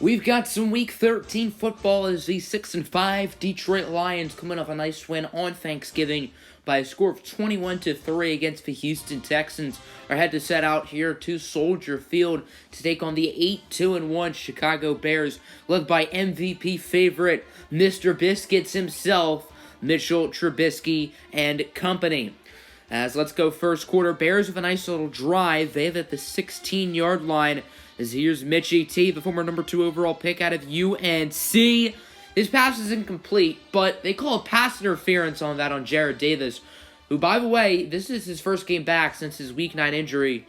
We've got some Week 13 football as the 6-5 Detroit Lions coming off a nice win on Thanksgiving by a score of 21-3 against the Houston Texans. Are head to set out here to Soldier Field to take on the 8-2-1 Chicago Bears, led by MVP favorite Mr. Biscuits himself, Mitchell Trubisky and company. As let's go first quarter, Bears with a nice little drive. They have at the 16-yard line. As here's Mitchie T, the former number 2 overall pick out of UNC. His pass is incomplete, but they call a pass interference on that on Jared Davis, who, by the way, this is his first game back since his Week 9 injury.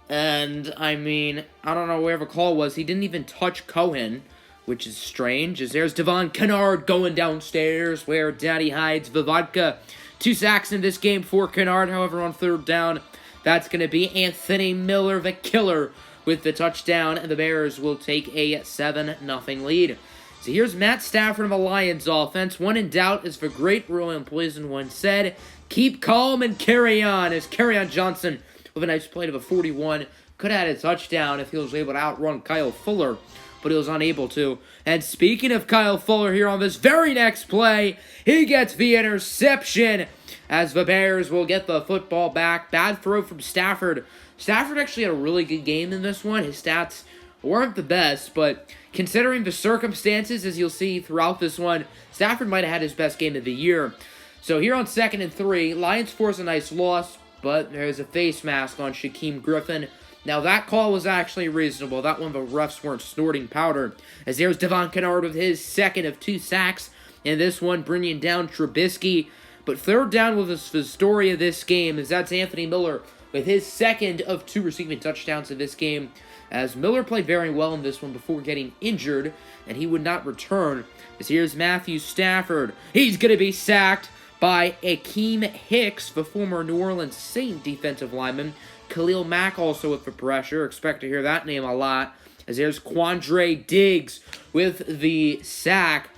And, I mean, I don't know where the call was. He didn't even touch Cohen, which is strange. As there's Devon Kennard going downstairs where Daddy hides the vodka. 2 sacks in this game for Kennard, however, on third down. That's going to be Anthony Miller, the killer, with the touchdown, and the Bears will take a 7-0 lead. So here's Matt Stafford of the Lions offense. When in doubt, as the great Roland Poison once said, keep calm and carry on, as Kerryon Johnson, with a nice play to the 41, could have had a touchdown if he was able to outrun Kyle Fuller, but he was unable to. And speaking of Kyle Fuller here on this very next play, he gets the interception as the Bears will get the football back. Bad throw from Stafford. Stafford actually had a really good game in this one. His stats weren't the best, but considering the circumstances, as you'll see throughout this one, Stafford might have had his best game of the year. So here on 2nd and 3, Lions force a nice loss, but there's a face mask on Shaquem Griffin. Now, that call was actually reasonable. That one, the refs weren't snorting powder. As there's Devon Kennard with his second of 2 sacks, and this one bringing down Trubisky. But third down was the story of this game, as that's Anthony Miller with his second of 2 receiving touchdowns in this game, as Miller played very well in this one before getting injured, and he would not return. As here's Matthew Stafford. He's going to be sacked by Akeem Hicks, the former New Orleans Saint defensive lineman. Khalil Mack also with the pressure. Expect to hear that name a lot. As there's Quandre Diggs with the sack.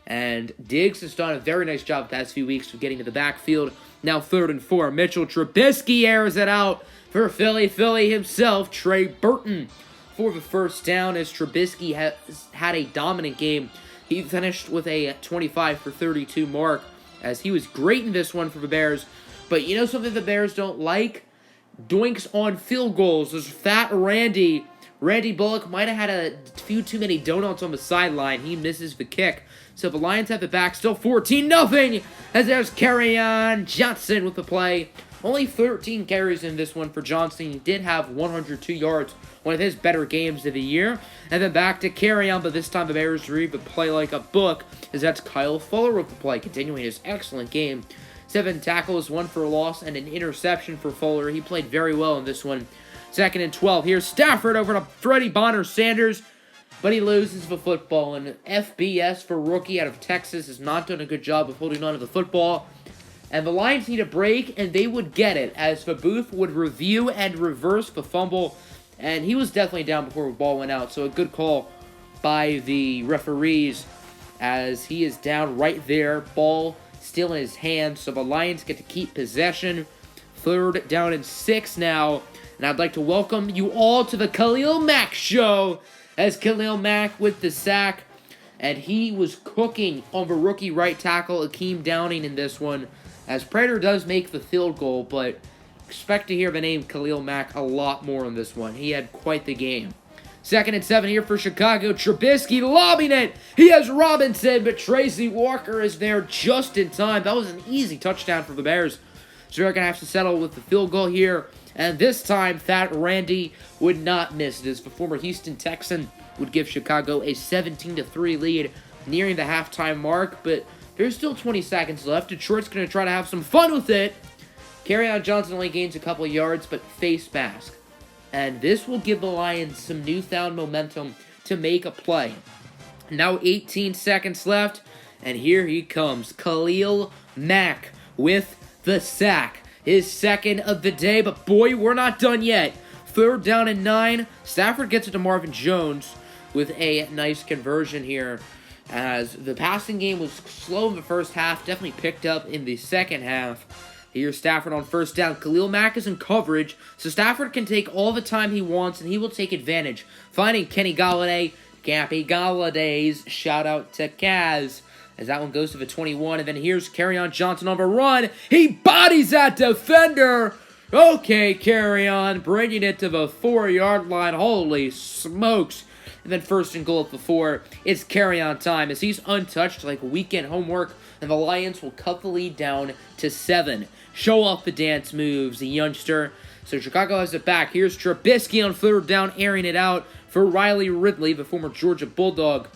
And Diggs has done a very nice job the past few weeks of getting to the backfield. Now 3rd and 4. Mitchell Trubisky airs it out for Philly himself, Trey Burton, for the first down, as Trubisky has had a dominant game. He finished with a 25 for 32 mark, as he was great in this one for the Bears. But you know something the Bears don't like? Doinks on field goals. There's Fat Randy Bullock might have had a few too many donuts on the sideline. He misses the kick. So the Lions have it back, still 14-0, as there's Kerryon Johnson with the play. Only 13 carries in this one for Johnson. He did have 102 yards, one of his better games of the year. And then back to Kerryon, but this time the Bears read the play like a book, as that's Kyle Fuller with the play, continuing his excellent game. 7 tackles, 1 for a loss, and an interception for Fuller. He played very well in this one. 2nd and 12. Here's Stafford over to Freddie Bonner-Sanders, but he loses the football. And FBS for rookie out of Texas has not done a good job of holding on to the football. And the Lions need a break, and they would get it, as Fabuth would review and reverse the fumble. And he was definitely down before the ball went out, so a good call by the referees, as he is down right there. Ball still in his hands, so the Lions get to keep possession. 3rd down and 6 now. And I'd like to welcome you all to the Khalil Mack Show, as Khalil Mack with the sack. And he was cooking on the rookie right tackle, Akeem Downing, in this one, as Prater does make the field goal, but expect to hear the name Khalil Mack a lot more in this one. He had quite the game. 2nd and 7 here for Chicago. Trubisky lobbing it. He has Robinson, but Tracy Walker is there just in time. That was an easy touchdown for the Bears. So they're going to have to settle with the field goal here. And this time, Fat Randy would not miss this. The former Houston Texan would give Chicago a 17-3 lead nearing the halftime mark. But there's still 20 seconds left. Detroit's going to try to have some fun with it. Kerryon Johnson only gains a couple yards, but face mask. And this will give the Lions some newfound momentum to make a play. Now 18 seconds left. And here he comes. Khalil Mack with the sack. His second of the day, but boy, we're not done yet. 3rd down and 9. Stafford gets it to Marvin Jones with a nice conversion here, as the passing game was slow in the first half, definitely picked up in the second half. Here's Stafford on 1st down. Khalil Mack is in coverage, so Stafford can take all the time he wants, and he will take advantage, finding Kenny Golladay, Gappy Galladay's shout out to Kaz. As that one goes to the 21, and then here's Kerryon Johnson on the run. He bodies that defender. Okay, Kerryon bringing it to the 4-yard line. Holy smokes. And then first and goal at the 4. It's Kerryon time as he's untouched like weekend homework, and the Lions will cut the lead down to 7. Show off the dance moves, the youngster. So Chicago has it back. Here's Trubisky on 3rd down, airing it out for Riley Ridley, the former Georgia Bulldog,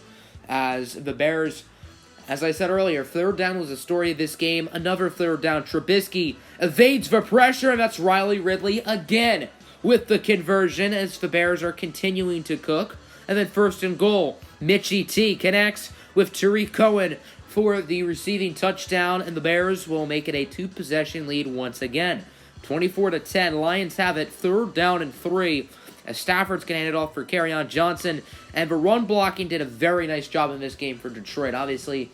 as the Bears, as I said earlier, 3rd down was the story of this game. Another 3rd down. Trubisky evades the pressure, and that's Riley Ridley again with the conversion as the Bears are continuing to cook. And then first and goal, Mitchie T connects with Tariq Cohen for the receiving touchdown, and the Bears will make it a 2-possession lead once again. 24-10, Lions have it, 3rd down and 3. As Stafford's going to hand it off for Kerryon Johnson. And the run blocking did a very nice job in this game for Detroit. Obviously,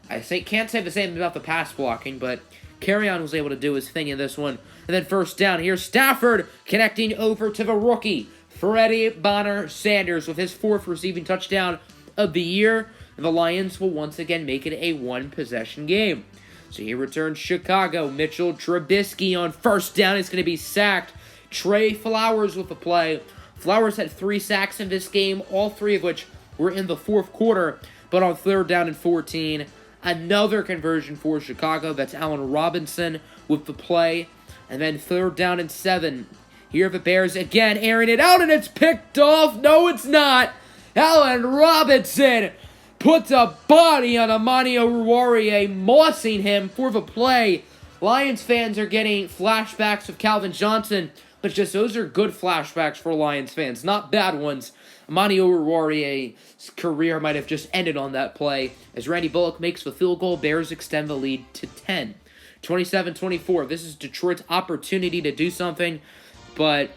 can't say the same about the pass blocking, but Kerryon was able to do his thing in this one. And then first down, here's Stafford connecting over to the rookie, Freddie Bonner Sanders, with his 4th receiving touchdown of the year. And the Lions will once again make it a 1-possession game. So here returns Chicago. Mitchell Trubisky on first down is going to be sacked. Trey Flowers with the play. Flowers had 3 sacks in this game, all 3 of which were in the 4th quarter. But on 3rd down and 14, another conversion for Chicago. That's Allen Robinson with the play. And then 3rd down and 7. Here the Bears again airing it out, and it's picked off. No, it's not. Allen Robinson puts a body on Amani Oruwariye, mossing him for the play. Lions fans are getting flashbacks of Calvin Johnson, but just those are good flashbacks for Lions fans, not bad ones. Amani Oruwariye's career might have just ended on that play. As Randy Bullock makes the field goal, Bears extend the lead to 10. 27-24. This is Detroit's opportunity to do something, but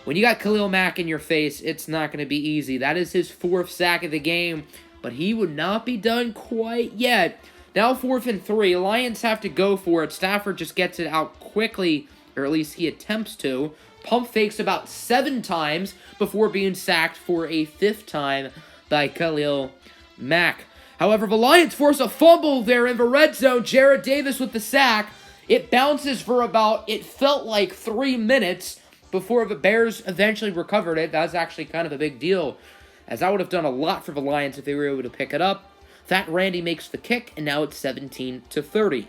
when you got Khalil Mack in your face, it's not going to be easy. That is his 4th sack of the game, but he would not be done quite yet. Now 4th and 3. Lions have to go for it. Stafford just gets it out quickly, or at least he attempts to. Pump fakes about 7 times before being sacked for a 5th time by Khalil Mack. However, the Lions force a fumble there in the red zone. Jarrad Davis with the sack. It bounces for about, it felt like 3 minutes before the Bears eventually recovered it. That was actually kind of a big deal, as that would have done a lot for the Lions if they were able to pick it up. Fat Randy makes the kick, and now it's 17-30.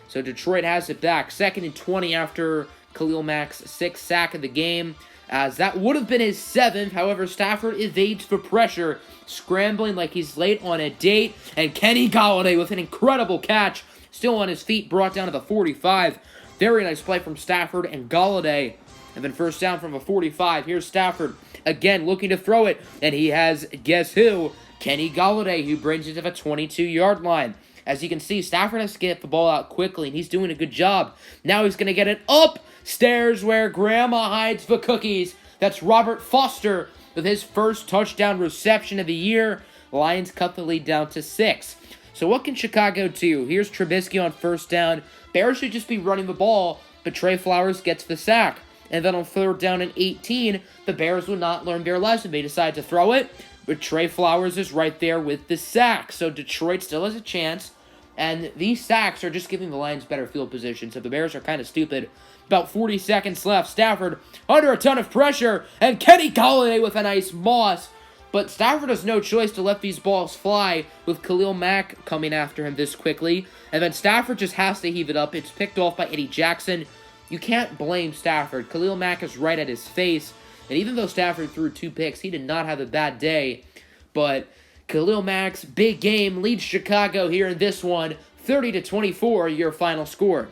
So Detroit has it back. 2nd and 20 after Khalil Mack's 6th sack of the game, as that would have been his 7th. However, Stafford evades the pressure, scrambling like he's late on a date, and Kenny Golladay with an incredible catch, still on his feet, brought down to the 45. Very nice play from Stafford and Golladay. And then first down from a 45. Here's Stafford again looking to throw it, and he has, guess who? Kenny Golladay, who brings it to the 22-yard line. As you can see, Stafford has to get the ball out quickly, and he's doing a good job. Now he's going to get it upstairs where Grandma hides the cookies. That's Robert Foster with his 1st touchdown reception of the year. Lions cut the lead down to 6. So what can Chicago do? Here's Trubisky on first down. Bears should just be running the ball, but Trey Flowers gets the sack. And then on 3rd down and 18, the Bears will not learn their lesson. They decide to throw it, but Trey Flowers is right there with the sack. So Detroit still has a chance. And these sacks are just giving the Lions better field position, so the Bears are kind of stupid. About 40 seconds left. Stafford under a ton of pressure, and Kenny Golladay with a nice moss. But Stafford has no choice to let these balls fly with Khalil Mack coming after him this quickly. And then Stafford just has to heave it up. It's picked off by Eddie Jackson. You can't blame Stafford. Khalil Mack is right at his face. And even though Stafford threw 2 picks, he did not have a bad day. But Khalil Mack's big game leads Chicago here in this one, 30-24, your final score.